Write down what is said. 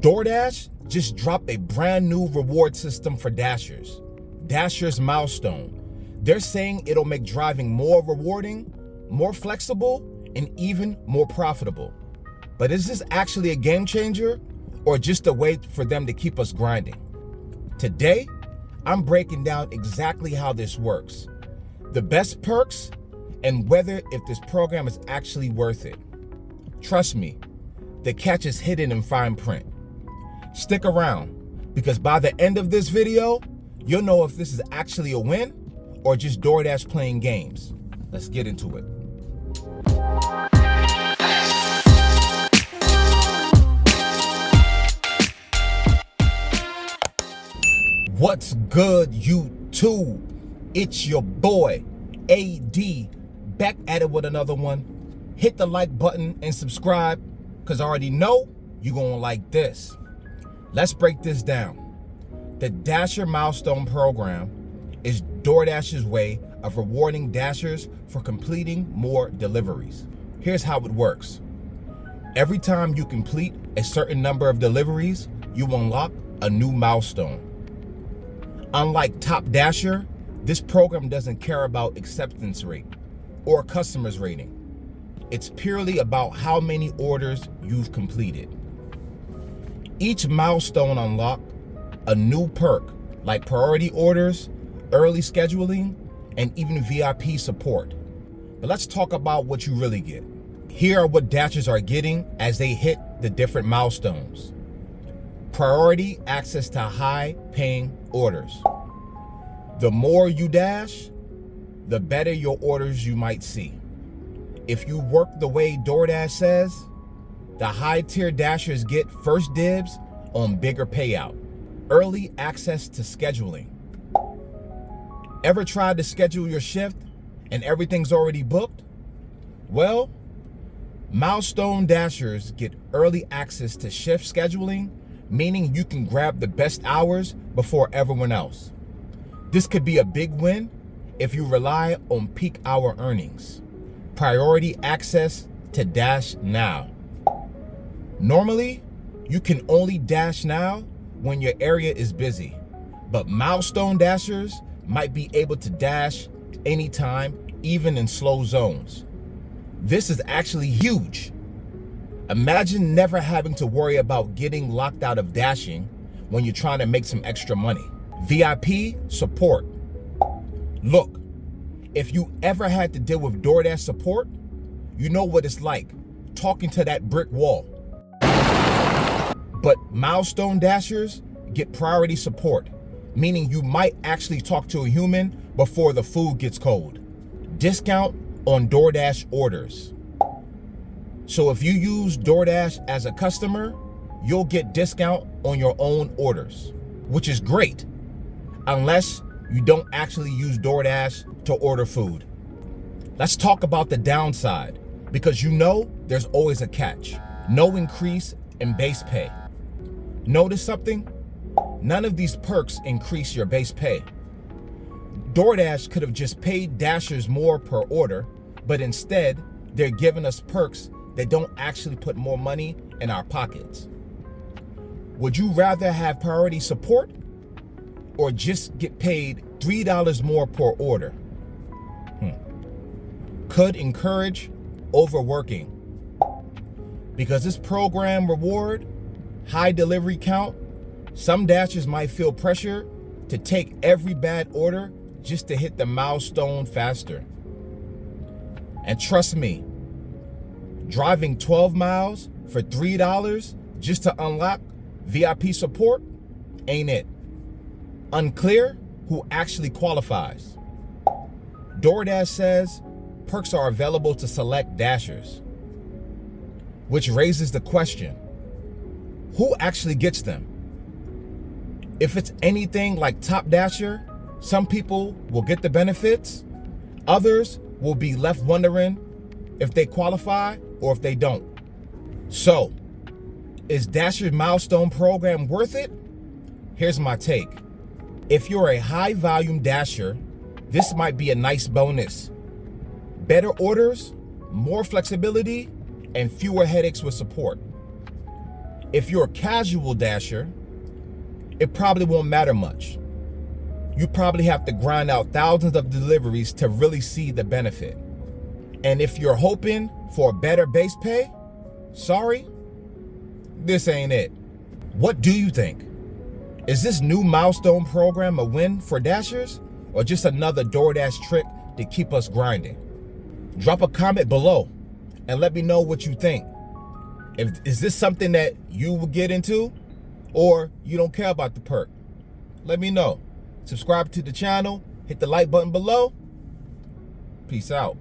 DoorDash just dropped a brand new reward system for Dashers, Dasher's Milestone. They're saying it'll make driving more rewarding, more flexible, and even more profitable. But is this actually a game changer or just a way for them to keep us grinding? Today, I'm breaking down exactly how this works, the best perks, and whether if this program is actually worth it. Trust me, the catch is hidden in fine print. Stick around, because by the end of this video, you'll know if this is actually a win or just DoorDash playing games. Let's get into it. What's good, YouTube? It's your boy, AD, back at it with another one. Hit the like button and subscribe, because I already know you're going to like this. Let's break this down. The Dasher Milestone program is DoorDash's way of rewarding Dashers for completing more deliveries. Here's how it works. Every time you complete a certain number of deliveries, you unlock a new milestone. Unlike Top Dasher, this program doesn't care about acceptance rate or customers rating. It's purely about how many orders you've completed. Each milestone unlocks a new perk like priority orders, early scheduling, and even VIP support. But let's talk about what you really get. Here are what Dashers are getting as they hit the different milestones. Priority access to high-paying orders. The more you dash, the better your orders you might see. If you work the way DoorDash says, the high-tier Dashers get first dibs on bigger payout. Early access to scheduling. Ever tried to schedule your shift and everything's already booked? Well, Milestone Dashers get early access to shift scheduling, meaning you can grab the best hours before everyone else. This could be a big win if you rely on peak hour earnings. Priority access to Dash Now. Normally, you can only dash now when your area is busy, but Milestone Dashers might be able to dash anytime, even in slow zones. This is actually huge. Imagine never having to worry about getting locked out of dashing when you're trying to make some extra money. VIP support. Look, if you ever had to deal with DoorDash support, you know what it's like talking to that brick wall. But Milestone Dashers get priority support, meaning you might actually talk to a human before the food gets cold. Discount on DoorDash orders. So if you use DoorDash as a customer, you'll get discount on your own orders, which is great, unless you don't actually use DoorDash to order food. Let's talk about the downside, because you know there's always a catch. No increase in base pay. Notice something? None of these perks increase your base pay. DoorDash could have just paid Dashers more per order, but instead, they're giving us perks that don't actually put more money in our pockets. Would you rather have priority support or just get paid $3 more per order? Could encourage overworking. Because this program reward high delivery count, some Dashers might feel pressure to take every bad order just to hit the milestone faster. And trust me, driving 12 miles for $3 just to unlock VIP support ain't it. Unclear who actually qualifies. DoorDash says perks are available to select Dashers, which raises the question, who actually gets them? If it's anything like Top Dasher, some people will get the benefits, others will be left wondering if they qualify or if they don't. So, is Dasher's Milestone program worth it? Here's my take. If you're a high volume Dasher, this might be a nice bonus. Better orders, more flexibility, and fewer headaches with support. If you're a casual Dasher, it probably won't matter much. You probably have to grind out thousands of deliveries to really see the benefit. And if you're hoping for a better base pay, sorry, this ain't it. What do you think? Is this new milestone program a win for Dashers, or just another DoorDash trick to keep us grinding? Drop a comment below and let me know what you think. Is this something that you will get into, or you don't care about the perk? Let me know. Subscribe to the channel, hit the like button below. Peace out.